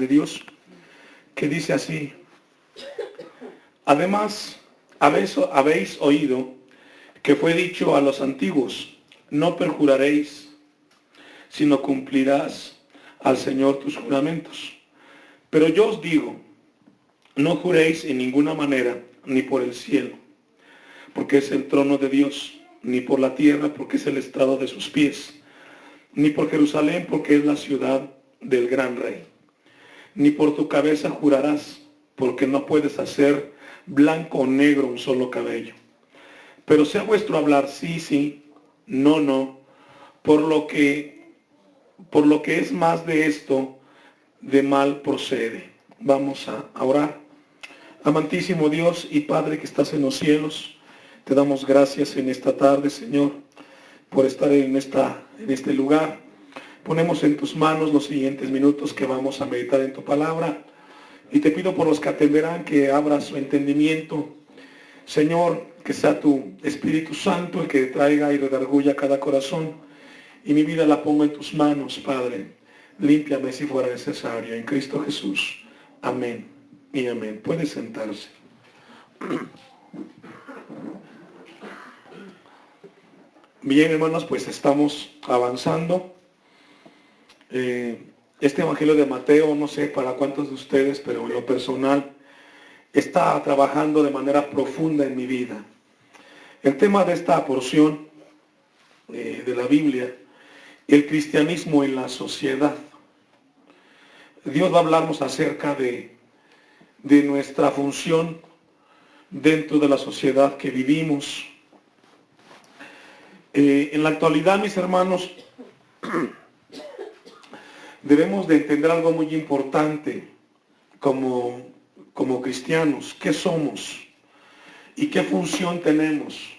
de Dios, que dice así: además, habéis oído que fue dicho a los antiguos: no perjuraréis, sino cumplirás al Señor tus juramentos. Pero yo os digo, no juréis en ninguna manera, ni por el cielo, porque es el trono de Dios, ni por la tierra, porque es el estrado de sus pies, ni por Jerusalén, porque es la ciudad del gran rey. Ni por tu cabeza jurarás, porque no puedes hacer blanco o negro un solo cabello. Pero sea vuestro hablar sí, sí, no, no, por lo que es más de esto, de mal procede. Vamos a orar. Amantísimo Dios y Padre que estás en los cielos, te damos gracias en esta tarde, Señor, por estar en este lugar. Ponemos en tus manos los siguientes minutos que vamos a meditar en tu palabra. Y te pido por los que atenderán que abras su entendimiento. Señor, que sea tu Espíritu Santo el que traiga y redarguya cada corazón. Y mi vida la pongo en tus manos, Padre. Límpiame si fuera necesario. En Cristo Jesús. Amén y amén. Puede sentarse. Bien, hermanos, pues estamos avanzando. Este Evangelio de Mateo, no sé para cuántos de ustedes, pero en lo personal, está trabajando de manera profunda en mi vida. El tema de esta porción de la Biblia, el cristianismo en la sociedad. Dios va a hablarnos acerca de nuestra función dentro de la sociedad que vivimos. En la actualidad, mis hermanos, debemos de entender algo muy importante como cristianos. ¿Qué somos? ¿Y qué función tenemos?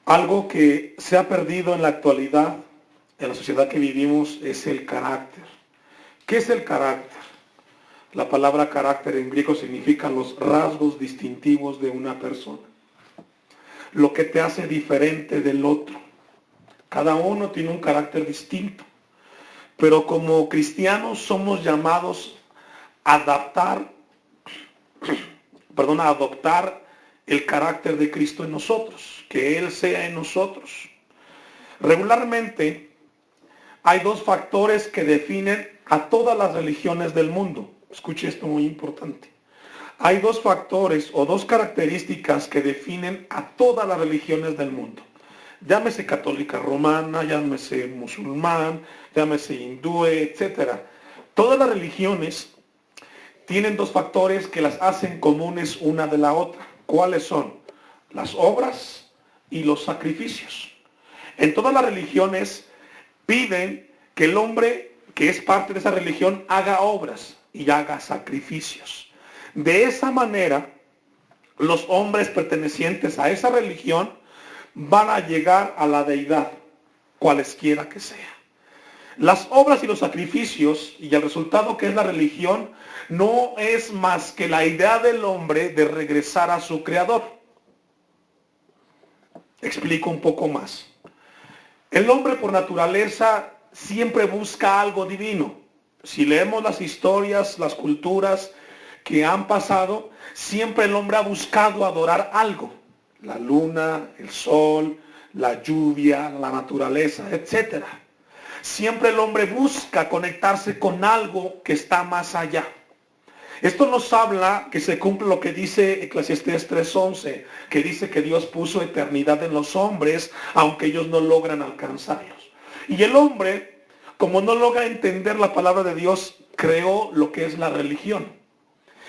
Algo que se ha perdido en la actualidad, en la sociedad que vivimos, es el carácter. ¿Qué es el carácter? La palabra carácter en griego significa los rasgos distintivos de una persona. Lo que te hace diferente del otro. Cada uno tiene un carácter distinto. Pero como cristianos somos llamados a adoptar el carácter de Cristo en nosotros, que Él sea en nosotros. Regularmente hay dos factores que definen a todas las religiones del mundo. Escuche esto muy importante. Hay dos factores o dos características que definen a todas las religiones del mundo. Llámese católica romana, llámese musulmán, llámese hindú, etc. Todas las religiones tienen dos factores que las hacen comunes una de la otra. ¿Cuáles son? Las obras y los sacrificios. En todas las religiones piden que el hombre que es parte de esa religión haga obras y haga sacrificios. De esa manera, los hombres pertenecientes a esa religión van a llegar a la deidad, cualesquiera que sea. Las obras y los sacrificios y el resultado que es la religión no es más que la idea del hombre de regresar a su creador. Explico un poco más. El hombre por naturaleza siempre busca algo divino. Si leemos las historias, las culturas que han pasado, siempre el hombre ha buscado adorar algo. La luna, el sol, la lluvia, la naturaleza, etc. Siempre el hombre busca conectarse con algo que está más allá. Esto nos habla que se cumple lo que dice Eclesiastés 3:11, que dice que Dios puso eternidad en los hombres, aunque ellos no logran alcanzarlos. Y el hombre, como no logra entender la palabra de Dios, creó lo que es la religión.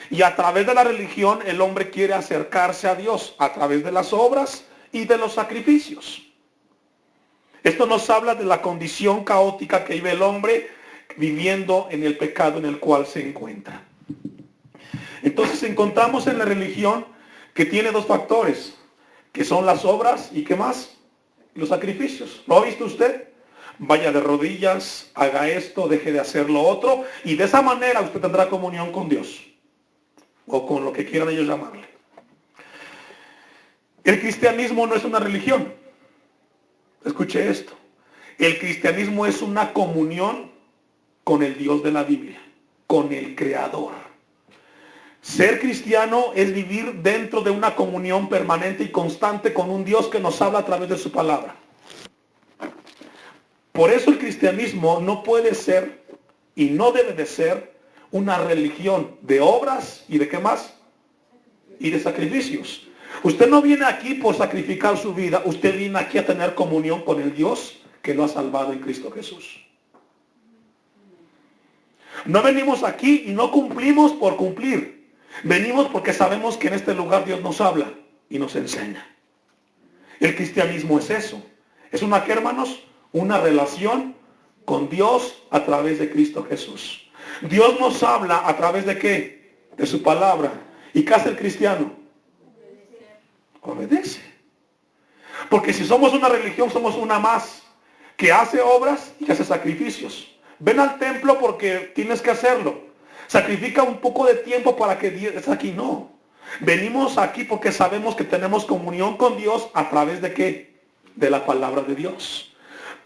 Y a través de la religión el hombre quiere acercarse a Dios, a través de las obras y de los sacrificios. Esto nos habla de la condición caótica que vive el hombre viviendo en el pecado en el cual se encuentra. Entonces encontramos en la religión que tiene dos factores, que son las obras y ¿qué más? Los sacrificios. ¿Lo ha visto usted? Vaya de rodillas, haga esto, deje de hacer lo otro, y de esa manera usted tendrá comunión con Dios, o con lo que quieran ellos llamarle. El cristianismo no es una religión. Escuche esto. El cristianismo es una comunión con el Dios de la Biblia. con el Creador. Ser cristiano es vivir dentro de una comunión permanente y constante con un Dios que nos habla a través de su palabra. Por eso el cristianismo no puede ser y no debe de ser una religión de obras y de qué más, y de sacrificios. Usted no viene aquí por sacrificar su vida, usted viene aquí a tener comunión con el Dios que lo ha salvado en Cristo Jesús. No venimos aquí y no cumplimos por cumplir. Venimos porque sabemos que en este lugar Dios nos habla y nos enseña. El cristianismo es eso. Es una, ¿qué, hermanos? Una relación con Dios a través de Cristo Jesús. Dios nos habla a través de ¿qué? De su palabra. ¿Y qué hace el cristiano? Obedece. Porque si somos una religión, somos una más que hace obras y hace sacrificios. Ven al templo porque tienes que hacerlo. Sacrifica un poco de tiempo para que Dios esté aquí. No. Venimos aquí porque sabemos que tenemos comunión con Dios a través de ¿qué? De la palabra de Dios.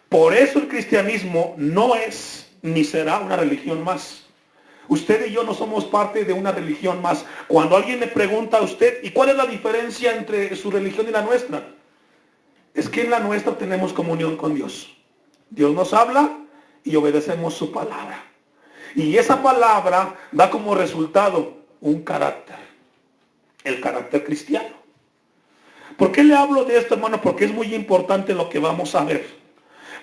Por eso el cristianismo no es ni será una religión más. Usted y yo no somos parte de una religión más. Cuando alguien le pregunta a usted, ¿y cuál es la diferencia entre su religión y la nuestra? Es que en la nuestra tenemos comunión con Dios. Dios nos habla y obedecemos su palabra. Y esa palabra da como resultado un carácter. El carácter cristiano. ¿Por qué le hablo de esto, hermano? Porque es muy importante lo que vamos a ver.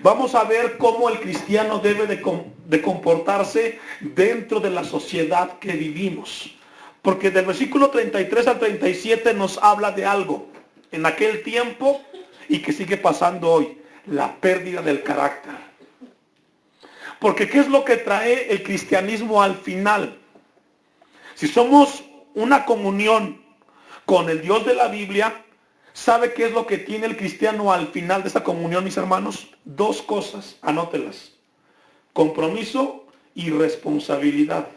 Vamos a ver cómo el cristiano debe de comportarse dentro de la sociedad que vivimos. Porque del versículo 33 al 37 nos habla de algo en aquel tiempo y que sigue pasando hoy. La pérdida del carácter. Porque ¿qué es lo que trae el cristianismo al final? Si somos una comunión con el Dios de la Biblia, ¿sabe qué es lo que tiene el cristiano al final de esa comunión, mis hermanos? Dos cosas, anótelas. Compromiso y responsabilidad.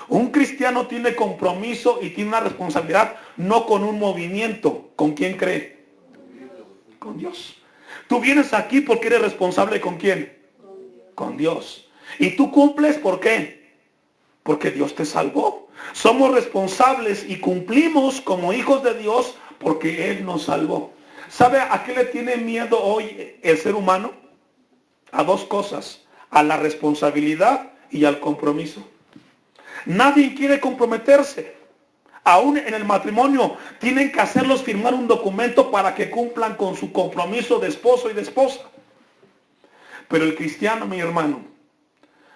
Un cristiano tiene compromiso y tiene una responsabilidad, no con un movimiento. ¿Con quién cree? Con Dios. Tú vienes aquí porque eres responsable ¿con quién? Con Dios. Y tú cumples ¿por qué? Porque Dios te salvó. Somos responsables y cumplimos como hijos de Dios porque Él nos salvó. ¿Sabe a qué le tiene miedo hoy el ser humano? A dos cosas. A la responsabilidad y al compromiso. Nadie quiere comprometerse. Aún en el matrimonio tienen que hacerlos firmar un documento para que cumplan con su compromiso de esposo y de esposa. Pero el cristiano, mi hermano,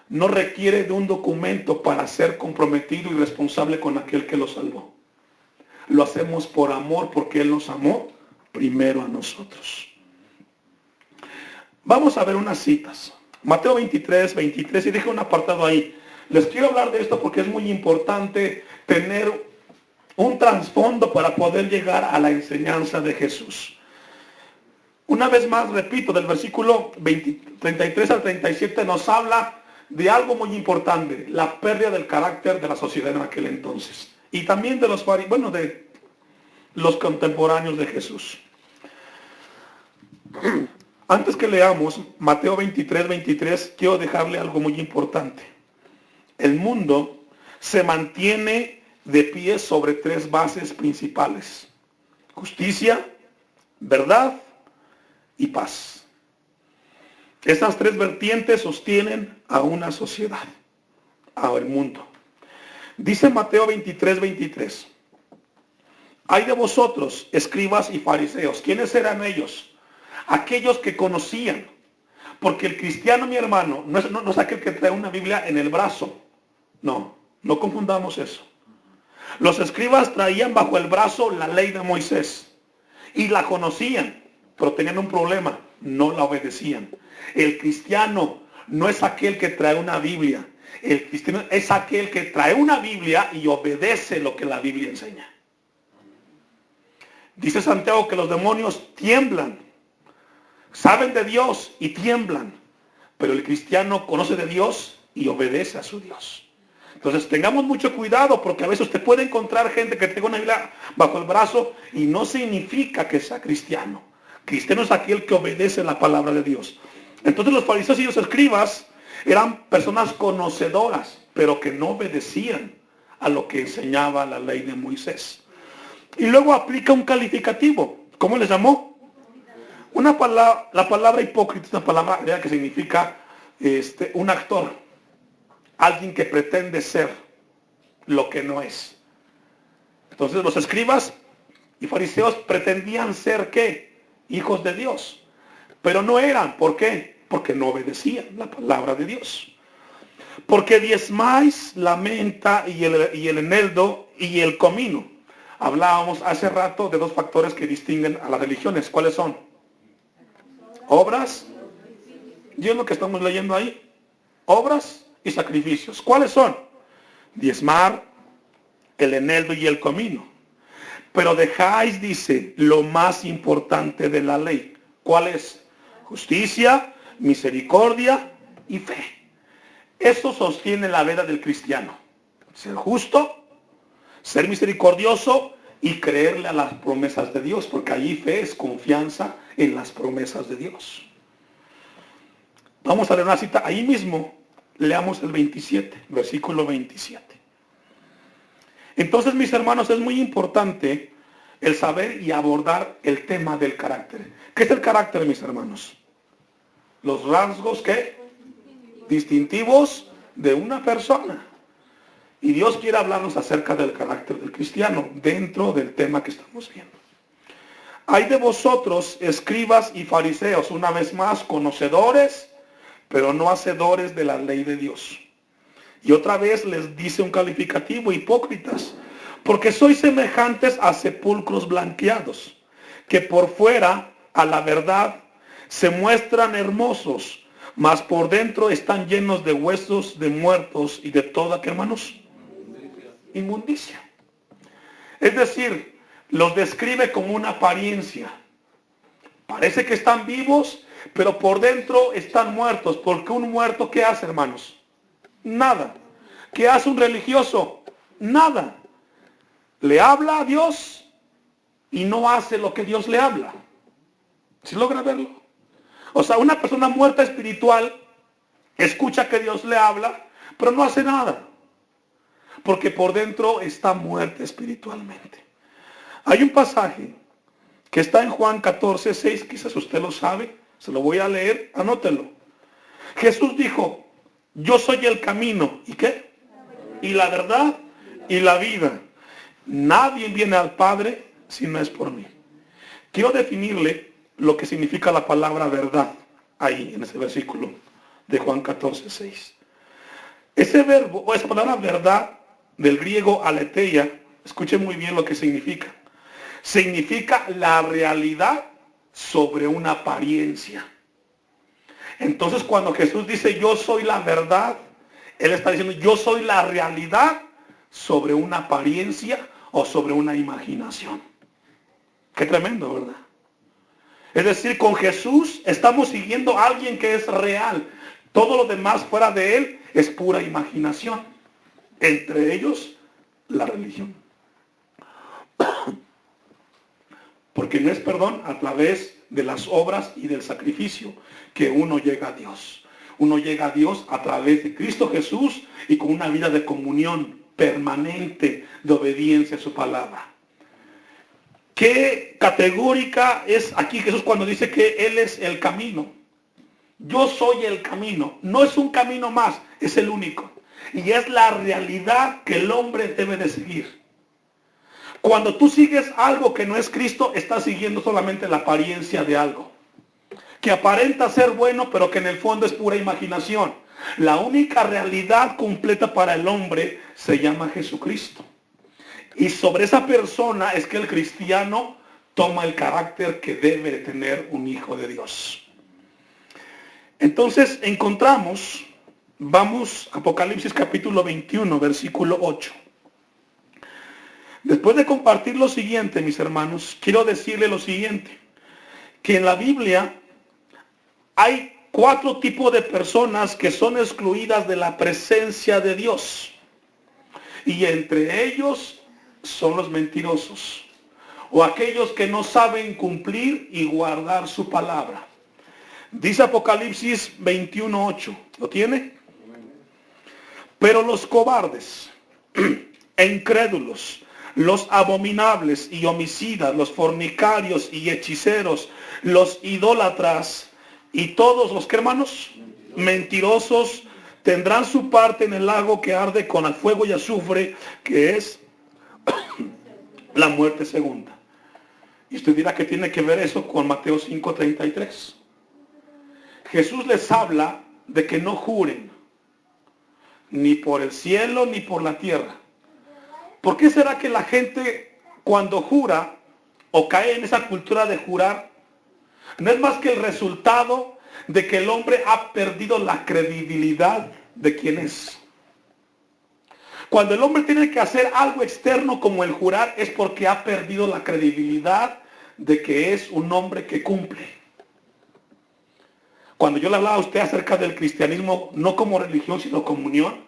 no requiere de un documento para ser comprometido y responsable con aquel que lo salvó. Lo hacemos por amor, porque Él nos amó primero a nosotros. Vamos a ver unas citas. Mateo 23, 23, y dejo un apartado ahí. Les quiero hablar de esto porque es muy importante tener un trasfondo para poder llegar a la enseñanza de Jesús. Una vez más, repito, del versículo 33 al 37 nos habla de algo muy importante, la pérdida del carácter de la sociedad en aquel entonces. Y también de los de los contemporáneos de Jesús. Antes que leamos Mateo 23, 23, quiero dejarle algo muy importante. El mundo se mantiene de pie sobre tres bases principales: justicia, verdad y paz. Estas tres vertientes sostienen a una sociedad, al mundo. Dice Mateo 23, 23. Hay de vosotros, escribas y fariseos. ¿Quiénes eran ellos? Aquellos que conocían. Porque el cristiano, mi hermano, no es aquel que trae una Biblia en el brazo. No confundamos eso. Los escribas traían bajo el brazo la ley de Moisés. Y la conocían, pero tenían un problema. No la obedecían. El cristiano no es aquel que trae una Biblia. El cristiano es aquel que trae una Biblia y obedece lo que la Biblia enseña. Dice Santiago que los demonios tiemblan. Saben de Dios y tiemblan. Pero el cristiano conoce de Dios y obedece a su Dios. Entonces tengamos mucho cuidado, porque a veces usted puede encontrar gente que tenga una Biblia bajo el brazo y no significa que sea cristiano. Cristiano es aquel que obedece la palabra de Dios. Entonces los fariseos y los escribas Eran personas conocedoras, pero que no obedecían a lo que enseñaba la ley de Moisés. Y luego aplica un calificativo. ¿Cómo les llamó? La palabra hipócrita es una palabra griega que significa un actor. Alguien que pretende ser lo que no es. Entonces los escribas y fariseos pretendían ser ¿qué? Hijos de Dios. Pero no eran. ¿Por qué? Porque no obedecían la palabra de Dios. Porque diezmáis la menta y el eneldo y el comino. Hablábamos hace rato de dos factores que distinguen a las religiones. ¿Cuáles son? Obras. Y es lo que estamos leyendo ahí. Obras y sacrificios. ¿Cuáles son? Diezmar, el eneldo y el comino. Pero dejáis, dice, lo más importante de la ley. ¿Cuál es? Justicia, misericordia y fe. Eso sostiene la vida del cristiano. Ser justo, ser misericordioso y creerle a las promesas de Dios, porque allí fe es confianza en las promesas de Dios. Vamos a leer una cita ahí mismo. Leamos el 27, versículo 27. Entonces, mis hermanos, es muy importante el saber y abordar el tema del carácter. ¿Qué es el carácter, mis hermanos? Los rasgos, ¿qué? Distintivos de una persona. Y Dios quiere hablarnos acerca del carácter del cristiano dentro del tema que estamos viendo. Hay de vosotros, escribas y fariseos, una vez más, conocedores, pero no hacedores de la ley de Dios. Y otra vez les dice un calificativo, hipócritas, porque sois semejantes a sepulcros blanqueados, que por fuera, a la verdad, se muestran hermosos, mas por dentro están llenos de huesos de muertos y de toda, ¿qué, hermanos? Inmundicia. Es decir, los describe como una apariencia. Parece que están vivos, pero por dentro están muertos. Porque un muerto, ¿qué hace, hermanos? Nada. ¿Qué hace un religioso? Nada. Le habla a Dios y no hace lo que Dios le habla. ¿Sí logra verlo? O sea, una persona muerta espiritual escucha que Dios le habla, pero no hace nada. Porque por dentro está muerta espiritualmente. Hay un pasaje que está en Juan 14:6, quizás usted lo sabe, se lo voy a leer, anótelo. Jesús dijo, yo soy el camino, ¿y qué? Y la verdad y la vida. Nadie viene al Padre si no es por mí. Quiero definirle lo que significa la palabra verdad, ahí en ese versículo de Juan 14:6. Ese verbo, o esa palabra verdad, del griego aletheia, escuche muy bien lo que significa. Significa la realidad sobre una apariencia. Entonces cuando Jesús dice yo soy la verdad, Él está diciendo yo soy la realidad sobre una apariencia o sobre una imaginación. Qué tremendo, ¿verdad? Es decir, con Jesús estamos siguiendo a alguien que es real. Todo lo demás fuera de Él es pura imaginación. Entre ellos, la religión. Porque no es perdón a través de las obras y del sacrificio que uno llega a Dios. Uno llega a Dios a través de Cristo Jesús y con una vida de comunión permanente, de obediencia a su palabra. Qué categórica es aquí Jesús cuando dice que Él es el camino. Yo soy el camino. No es un camino más, es el único. Y es la realidad que el hombre debe de seguir. Cuando tú sigues algo que no es Cristo, estás siguiendo solamente la apariencia de algo. Que aparenta ser bueno, pero que en el fondo es pura imaginación. La única realidad completa para el hombre se llama Jesucristo. Y sobre esa persona es que el cristiano toma el carácter que debe de tener un hijo de Dios. Entonces encontramos, vamos a Apocalipsis capítulo 21, versículo 8. Después de compartir lo siguiente, mis hermanos, quiero decirle lo siguiente, que en la Biblia hay 4 tipos de personas que son excluidas de la presencia de Dios. Y entre ellos son los mentirosos, o aquellos que no saben cumplir y guardar su palabra. Dice Apocalipsis 21:8. ¿Lo tiene? Pero los cobardes e incrédulos, los abominables y homicidas, los fornicarios y hechiceros, los idólatras y todos los que, hermanos, mentirosos, tendrán su parte en el lago que arde con el fuego y azufre, que es la muerte segunda. Y usted dirá que tiene que ver eso con Mateo 5:33. Jesús les habla de que no juren ni por el cielo ni por la tierra. ¿Por qué será que la gente cuando jura o cae en esa cultura de jurar, no es más que el resultado de que el hombre ha perdido la credibilidad de quien es? Cuando el hombre tiene que hacer algo externo como el jurar, es porque ha perdido la credibilidad de que es un hombre que cumple. Cuando yo le hablaba a usted acerca del cristianismo, no como religión, sino como unión,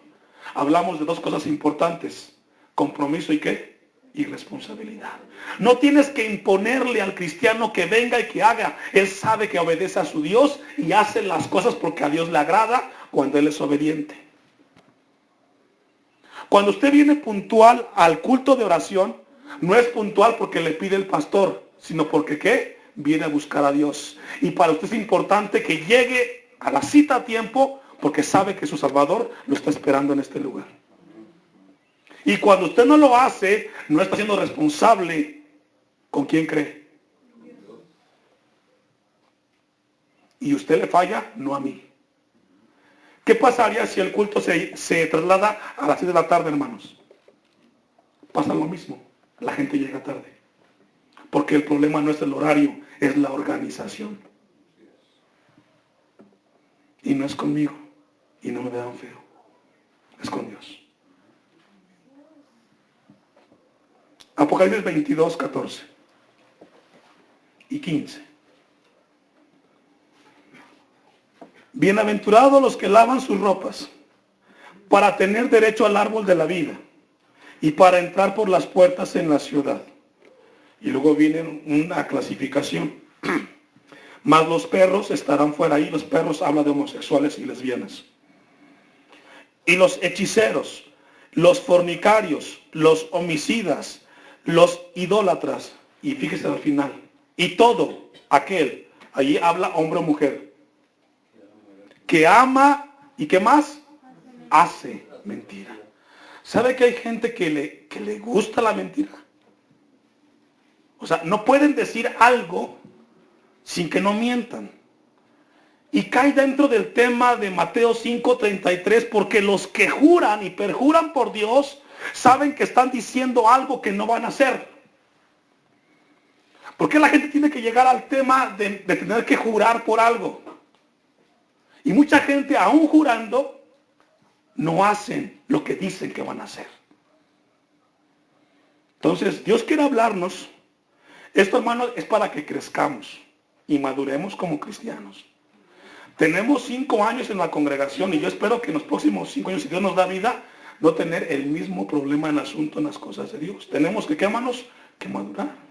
hablamos de dos cosas importantes: compromiso y ¿qué? Y responsabilidad. No tienes que imponerle al cristiano que venga y que haga. Él sabe que obedece a su Dios y hace las cosas porque a Dios le agrada cuando él es obediente. Cuando usted viene puntual al culto de oración, no es puntual porque le pide el pastor, sino porque ¿qué? Viene a buscar a Dios. Y para usted es importante que llegue a la cita a tiempo porque sabe que su Salvador lo está esperando en este lugar. Y cuando usted no lo hace, no está siendo responsable con quién cree. Y usted le falla, no a mí. ¿Qué pasaría si el culto se traslada a las 6 de la tarde, hermanos? Pasa lo mismo. La gente llega tarde. Porque el problema no es el horario, es la organización. Y no es conmigo. Y no me vean feo. Es con Dios. Apocalipsis 22:14 y 15. Bienaventurados los que lavan sus ropas para tener derecho al árbol de la vida y para entrar por las puertas en la ciudad. Y luego viene una clasificación. Mas los perros estarán fuera. Ahí los perros hablan de homosexuales y lesbianas. Y los hechiceros, los fornicarios, los homicidas, los idólatras. Y fíjese al final. Y todo aquel, allí habla hombre o mujer, que ama y ¿qué más? Hace mentira. ¿Sabe que hay gente que le gusta la mentira? O sea, no pueden decir algo sin que no mientan. Y cae dentro del tema de Mateo 5:33, porque los que juran y perjuran por Dios saben que están diciendo algo que no van a hacer. ¿Por qué la gente tiene que llegar al tema de tener que jurar por algo? Y mucha gente, aún jurando, no hacen lo que dicen que van a hacer. Entonces, Dios quiere hablarnos. Esto, hermano, es para que crezcamos y maduremos como cristianos. Tenemos 5 años en la congregación y yo espero que en los próximos 5 años, si Dios nos da vida, no tener el mismo problema en asunto en las cosas de Dios. Tenemos que, ¿qué, hermanos? Que madurar.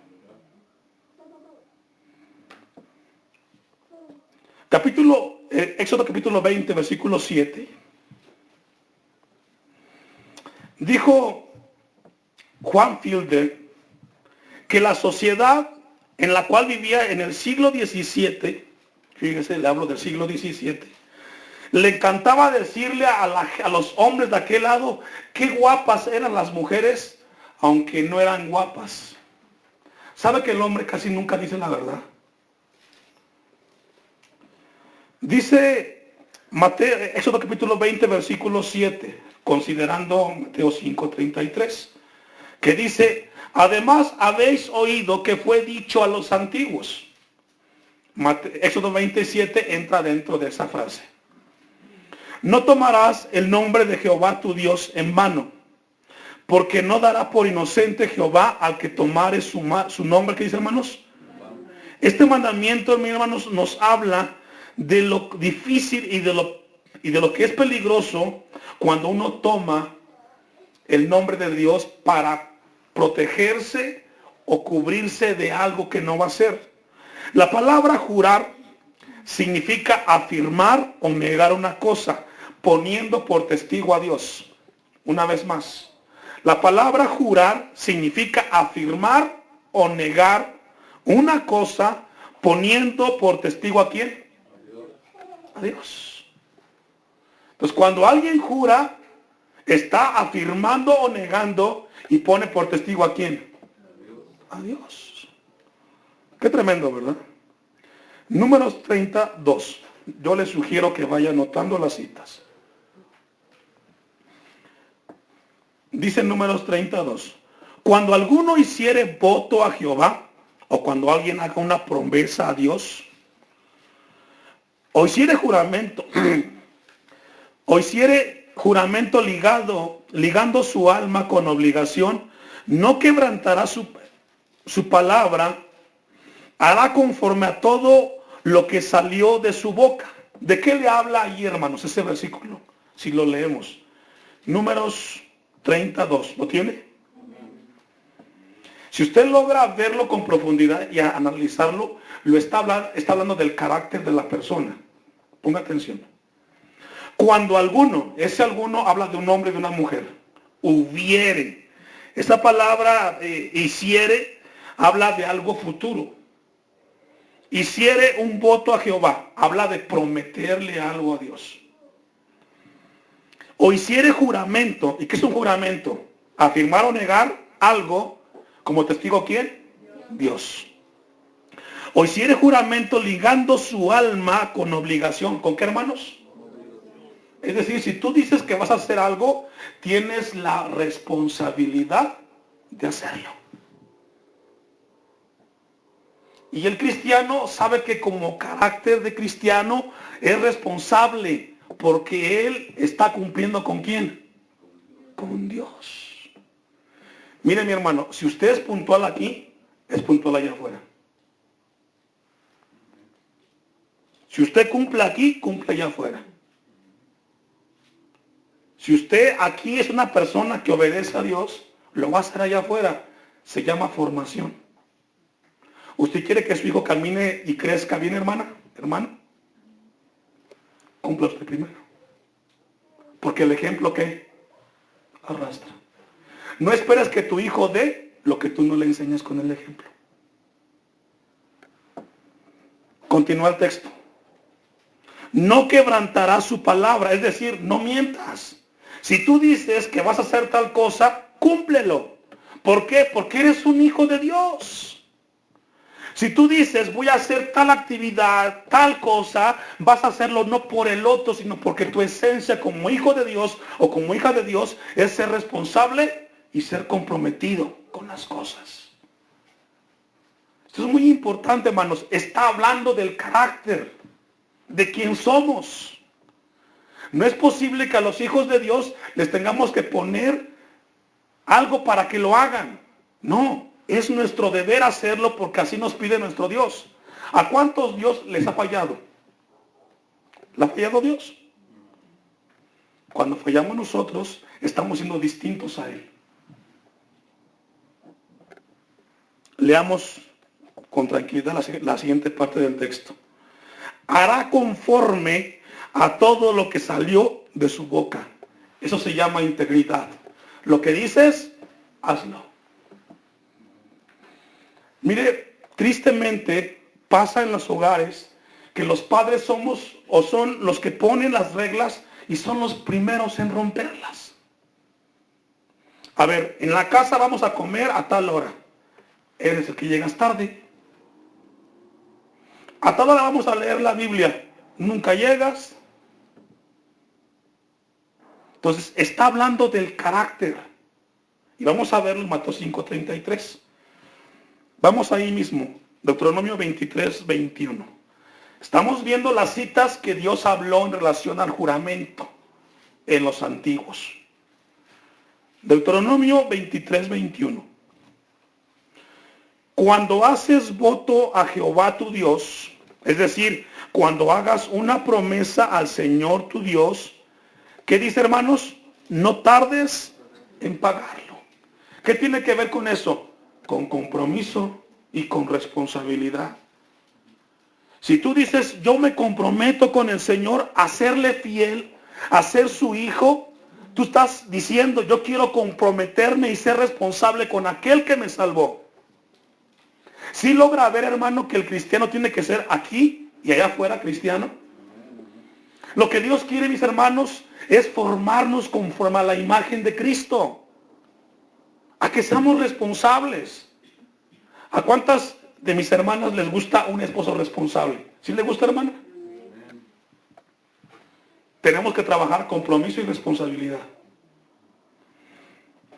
Éxodo capítulo 20, versículo 7. Dijo Juan Fielder que la sociedad en la cual vivía en el siglo XVII, fíjese, le hablo del siglo XVII, le encantaba decirle a los hombres de aquel lado qué guapas eran las mujeres, aunque no eran guapas. ¿Sabe que el hombre casi nunca dice la verdad? Dice Éxodo capítulo 20, versículo 7, considerando Mateo 5:33, que dice: además habéis oído que fue dicho a los antiguos. Éxodo 27 entra dentro de esa frase. No tomarás el nombre de Jehová tu Dios en vano, porque no dará por inocente Jehová al que tomare su nombre. ¿Qué dice, hermanos? Este mandamiento, mis hermanos, nos habla de lo difícil y de lo que es peligroso cuando uno toma el nombre de Dios para protegerse o cubrirse de algo que no va a ser. La palabra jurar significa afirmar o negar una cosa, poniendo por testigo a Dios. Una vez más, la palabra jurar significa afirmar o negar una cosa, poniendo por testigo ¿a quién? A Dios. Entonces, cuando alguien jura, está afirmando o negando y pone por testigo ¿a quién? A Dios. Qué tremendo, ¿verdad? Números 32. Yo les sugiero que vaya anotando las citas. Dice Números 32. Cuando alguno hiciere voto a Jehová, o cuando alguien haga una promesa a Dios, o hiciere juramento, o hiciere juramento ligando su alma con obligación, no quebrantará su palabra, hará conforme a todo lo que salió de su boca. ¿De qué le habla ahí, hermanos, ese versículo? Si lo leemos. Números 32, ¿lo tiene? Si usted logra verlo con profundidad y analizarlo, está hablando del carácter de la persona. Ponga atención. Cuando alguno, ese alguno habla de un hombre y de una mujer, hubiere. Esa palabra hiciere habla de algo futuro. Hiciere un voto a Jehová, habla de prometerle algo a Dios. O hiciere juramento. ¿Y qué es un juramento? Afirmar o negar algo como testigo ¿quién? Dios. O hiciere juramento ligando su alma con obligación. ¿Con qué, hermanos? Es decir, si tú dices que vas a hacer algo, tienes la responsabilidad de hacerlo. Y el cristiano sabe que como carácter de cristiano es responsable porque él está cumpliendo ¿con quién? Con Dios. Mire, mi hermano, si usted es puntual aquí, es puntual allá afuera. Si usted cumple aquí, cumple allá afuera. Si usted aquí es una persona que obedece a Dios, lo va a hacer allá afuera. Se llama formación. ¿Usted quiere que su hijo camine y crezca bien, hermano? Cumpla usted primero. Porque el ejemplo ¿qué? Arrastra. No esperes que tu hijo dé lo que tú no le enseñas con el ejemplo. Continúa el texto. No quebrantará su palabra, es decir, no mientas. Si tú dices que vas a hacer tal cosa, cúmplelo. ¿Por qué? Porque eres un hijo de Dios. Si tú dices, voy a hacer tal actividad, tal cosa, vas a hacerlo no por el otro, sino porque tu esencia como hijo de Dios o como hija de Dios es ser responsable y ser comprometido con las cosas. Esto es muy importante, hermanos. Está hablando del carácter, de quién somos. No es posible que a los hijos de Dios les tengamos que poner algo para que lo hagan. No, es nuestro deber hacerlo porque así nos pide nuestro Dios. ¿A cuántos Dios les ha fallado? ¿Le ha fallado Dios? Cuando fallamos nosotros, estamos siendo distintos a Él. Leamos con tranquilidad la siguiente parte del texto. Hará conforme a todo lo que salió de su boca. Eso se llama integridad. Lo que dices, hazlo. Mire, tristemente pasa en los hogares que los padres somos o son los que ponen las reglas y son los primeros en romperlas. A ver, en la casa vamos a comer a tal hora. Eres el que llegas tarde. A tal hora vamos a leer la Biblia. Nunca llegas. Entonces, está hablando del carácter. Y vamos a verlo en Mateo 5:33. Vamos ahí mismo, Deuteronomio 23:21. Estamos viendo las citas que Dios habló en relación al juramento en los antiguos. Deuteronomio 23:21. Cuando haces voto a Jehová tu Dios, es decir, cuando hagas una promesa al Señor tu Dios, ¿qué dice, hermanos? No tardes en pagarlo. ¿Qué tiene que ver con eso? Con compromiso y con responsabilidad. Si tú dices, yo me comprometo con el Señor a serle fiel, a ser su hijo, tú estás diciendo, yo quiero comprometerme y ser responsable con aquel que me salvó. Si logra ver, hermano, que el cristiano tiene que ser aquí y allá afuera cristiano. Lo que Dios quiere, mis hermanos, es formarnos conforme a la imagen de Cristo. A que seamos responsables. ¿A cuántas de mis hermanas les gusta un esposo responsable? ¿Sí le gusta, hermana? Tenemos que trabajar compromiso y responsabilidad.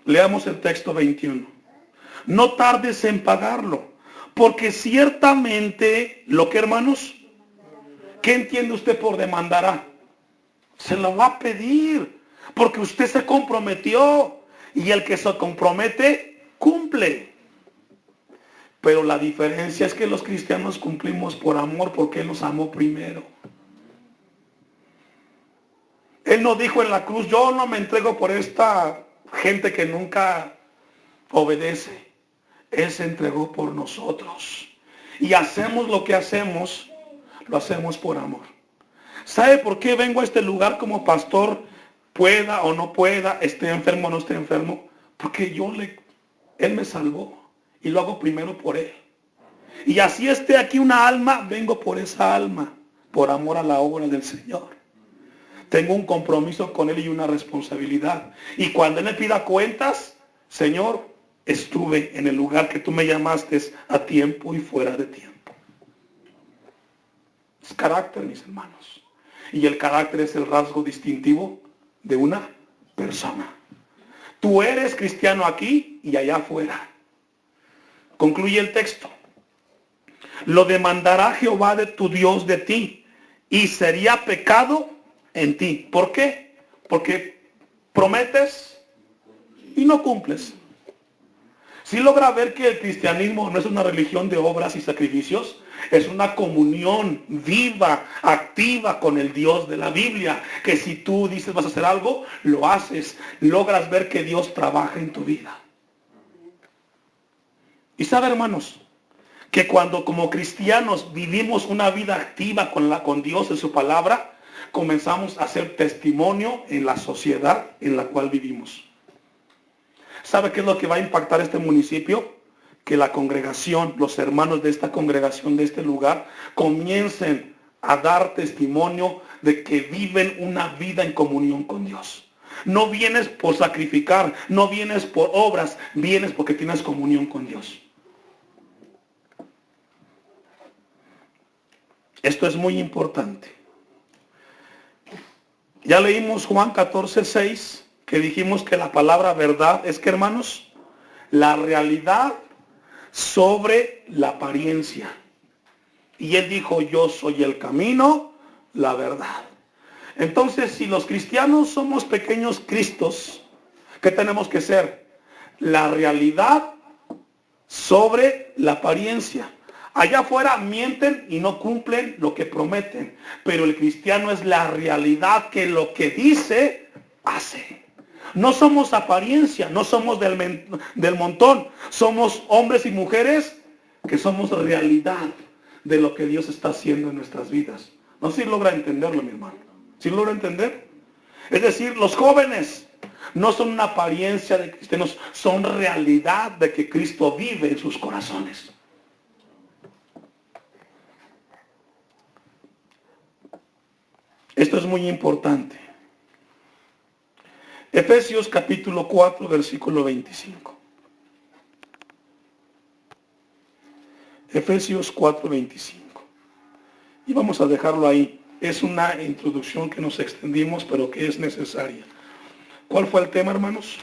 Leamos el texto 21. No tardes en pagarlo, porque ciertamente, ¿lo que, hermanos? ¿Qué entiende usted por demandará? Se lo va a pedir, porque usted se comprometió, y el que se compromete, cumple. Pero la diferencia es que los cristianos cumplimos por amor, porque Él nos amó primero. Él no dijo en la cruz, yo no me entrego por esta gente que nunca obedece. Él se entregó por nosotros. Y hacemos lo que hacemos, lo hacemos por amor. ¿Sabe por qué vengo a este lugar como pastor? Pueda o no pueda, esté enfermo o no esté enfermo. Porque Él me salvó. Y lo hago primero por Él. Y así esté aquí una alma, vengo por esa alma. Por amor a la obra del Señor. Tengo un compromiso con Él y una responsabilidad. Y cuando Él me pida cuentas, Señor, estuve en el lugar que tú me llamaste a tiempo y fuera de tiempo. Es carácter, mis hermanos. Y el carácter es el rasgo distintivo de una persona. Tú eres cristiano aquí y allá afuera. Concluye el texto. Lo demandará Jehová de tu Dios de ti, y sería pecado en ti. ¿Por qué? Porque prometes y no cumples. Si logra ver que el cristianismo no es una religión de obras y sacrificios, es una comunión viva, activa con el Dios de la Biblia, que si tú dices vas a hacer algo, lo haces, logras ver que Dios trabaja en tu vida. Y sabe, hermanos, que cuando como cristianos vivimos una vida activa con Dios en su palabra, comenzamos a hacer testimonio en la sociedad en la cual vivimos. ¿Sabe qué es lo que va a impactar este municipio? Que la congregación, los hermanos de esta congregación, de este lugar, comiencen a dar testimonio de que viven una vida en comunión con Dios. No vienes por sacrificar, no vienes por obras, vienes porque tienes comunión con Dios. Esto es muy importante. Ya leímos Juan 14:6, que dijimos que la palabra verdad es que, hermanos, la realidad sobre la apariencia. Y Él dijo, yo soy el camino, la verdad. Entonces, si los cristianos somos pequeños Cristos, ¿qué tenemos que ser? La realidad sobre la apariencia. Allá afuera mienten y no cumplen lo que prometen. Pero el cristiano es la realidad que lo que dice, hace. No somos apariencia, no somos del montón. Somos hombres y mujeres que somos realidad de lo que Dios está haciendo en nuestras vidas. No sé si logra entenderlo, mi hermano. ¿Sí logra entender? Es decir, los jóvenes no son una apariencia de cristianos, son realidad de que Cristo vive en sus corazones. Esto es muy importante. Efesios capítulo 4, versículo 25. Efesios 4, 25. Y vamos a dejarlo ahí. Es una introducción que nos extendimos, pero que es necesaria. ¿Cuál fue el tema, hermanos?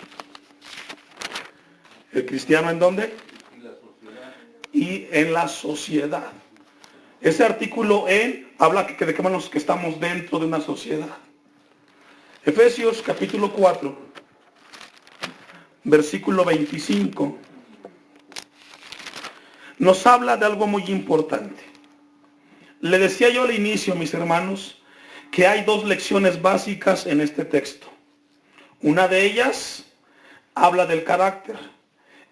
¿El cristiano en dónde? En la sociedad. Y en la sociedad. Ese artículo habla de que, hermanos, que estamos dentro de una sociedad. Efesios capítulo 4, versículo 25, nos habla de algo muy importante. Le decía yo al inicio, mis hermanos, que hay dos lecciones básicas en este texto. Una de ellas habla del carácter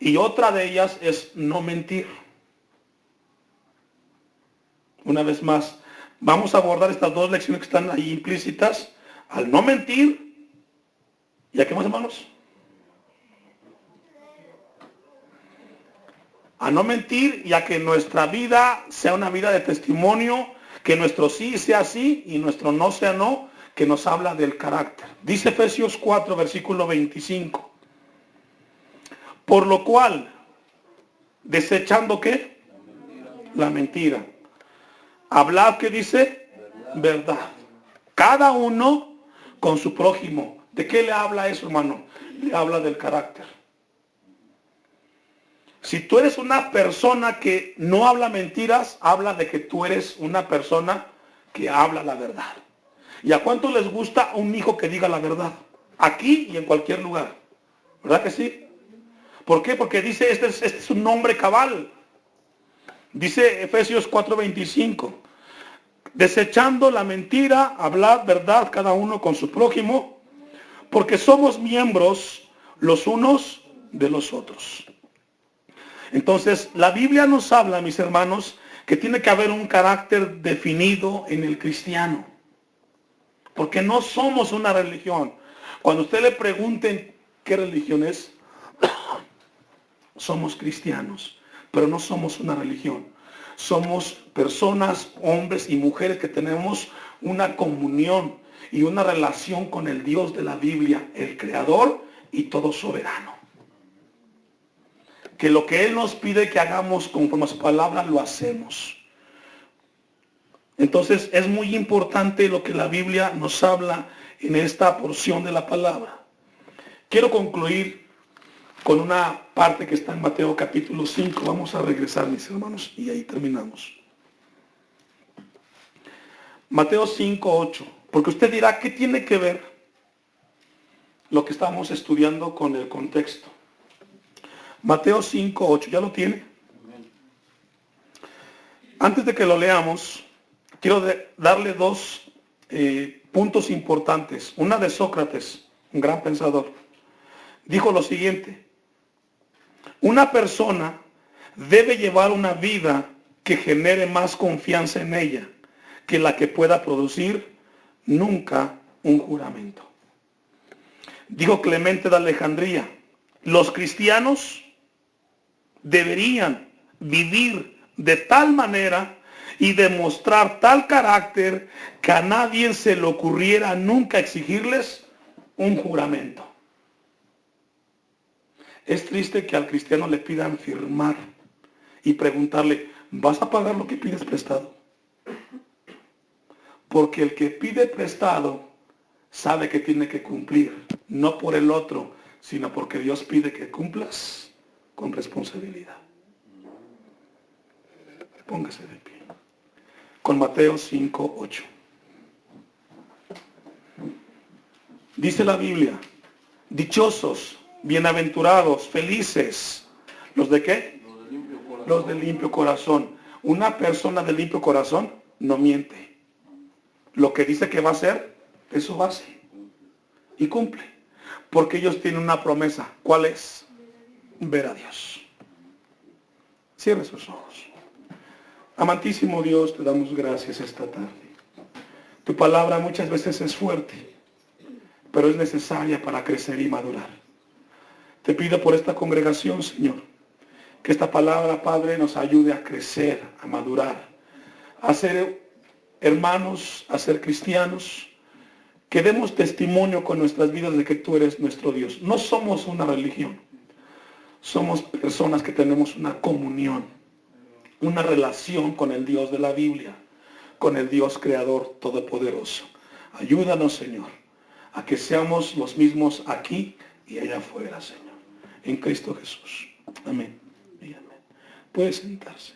y otra de ellas es no mentir. Una vez más, vamos a abordar estas dos lecciones que están ahí implícitas. Al no mentir, ¿y a qué más, hermanos? A no mentir y a que nuestra vida sea una vida de testimonio, que nuestro sí sea sí y nuestro no sea no, que nos habla del carácter. Dice Efesios 4, versículo 25. Por lo cual, desechando ¿qué? La mentira. Hablad, ¿qué dice? Verdad. Cada uno con su prójimo. ¿De qué le habla eso, hermano? Le habla del carácter. Si tú eres una persona que no habla mentiras, habla de que tú eres una persona que habla la verdad. ¿Y a cuánto les gusta un hijo que diga la verdad? Aquí y en cualquier lugar. ¿Verdad que sí? ¿Por qué? Porque dice, este es un nombre cabal. Dice Efesios 4:25. Desechando la mentira, hablad verdad cada uno con su prójimo, porque somos miembros los unos de los otros. Entonces, la Biblia nos habla, mis hermanos, que tiene que haber un carácter definido en el cristiano. Porque no somos una religión. Cuando usted le pregunten qué religión es, somos cristianos, pero no somos una religión. Somos personas, hombres y mujeres que tenemos una comunión y una relación con el Dios de la Biblia, el Creador y todo soberano. Que lo que Él nos pide que hagamos conforme a su palabra, lo hacemos. Entonces es muy importante lo que la Biblia nos habla en esta porción de la palabra. Quiero concluir con una parte que está en Mateo capítulo 5. Vamos a regresar, mis hermanos, y ahí terminamos. Mateo 5, 8. Porque usted dirá, ¿qué tiene que ver lo que estamos estudiando con el contexto? Mateo 5, 8. ¿Ya lo tiene? Antes de que lo leamos, quiero darle dos puntos importantes. Una de Sócrates, un gran pensador. Dijo lo siguiente: una persona debe llevar una vida que genere más confianza en ella que la que pueda producir nunca un juramento. Dijo Clemente de Alejandría: los cristianos deberían vivir de tal manera y demostrar tal carácter que a nadie se le ocurriera nunca exigirles un juramento. Es triste que al cristiano le pidan firmar y preguntarle, ¿vas a pagar lo que pides prestado? Porque el que pide prestado sabe que tiene que cumplir, no por el otro, sino porque Dios pide que cumplas con responsabilidad. Póngase de pie. Con Mateo 5, 8. Dice la Biblia, dichosos, bienaventurados, felices. ¿Los de qué? Los de limpio corazón. Una persona de limpio corazón no miente. Lo que dice que va a hacer, eso va a hacer. Y cumple. Porque ellos tienen una promesa. ¿Cuál es? Ver a Dios. Cierre sus ojos. Amantísimo Dios, te damos gracias esta tarde. Tu palabra muchas veces es fuerte, pero es necesaria para crecer y madurar. Te pido por esta congregación, Señor, que esta palabra, Padre, nos ayude a crecer, a madurar, a ser hermanos, a ser cristianos, que demos testimonio con nuestras vidas de que tú eres nuestro Dios. No somos una religión, somos personas que tenemos una comunión, una relación con el Dios de la Biblia, con el Dios Creador Todopoderoso. Ayúdanos, Señor, a que seamos los mismos aquí y allá afuera, Señor. En Cristo Jesús. Amén y amén. Puede sentarse.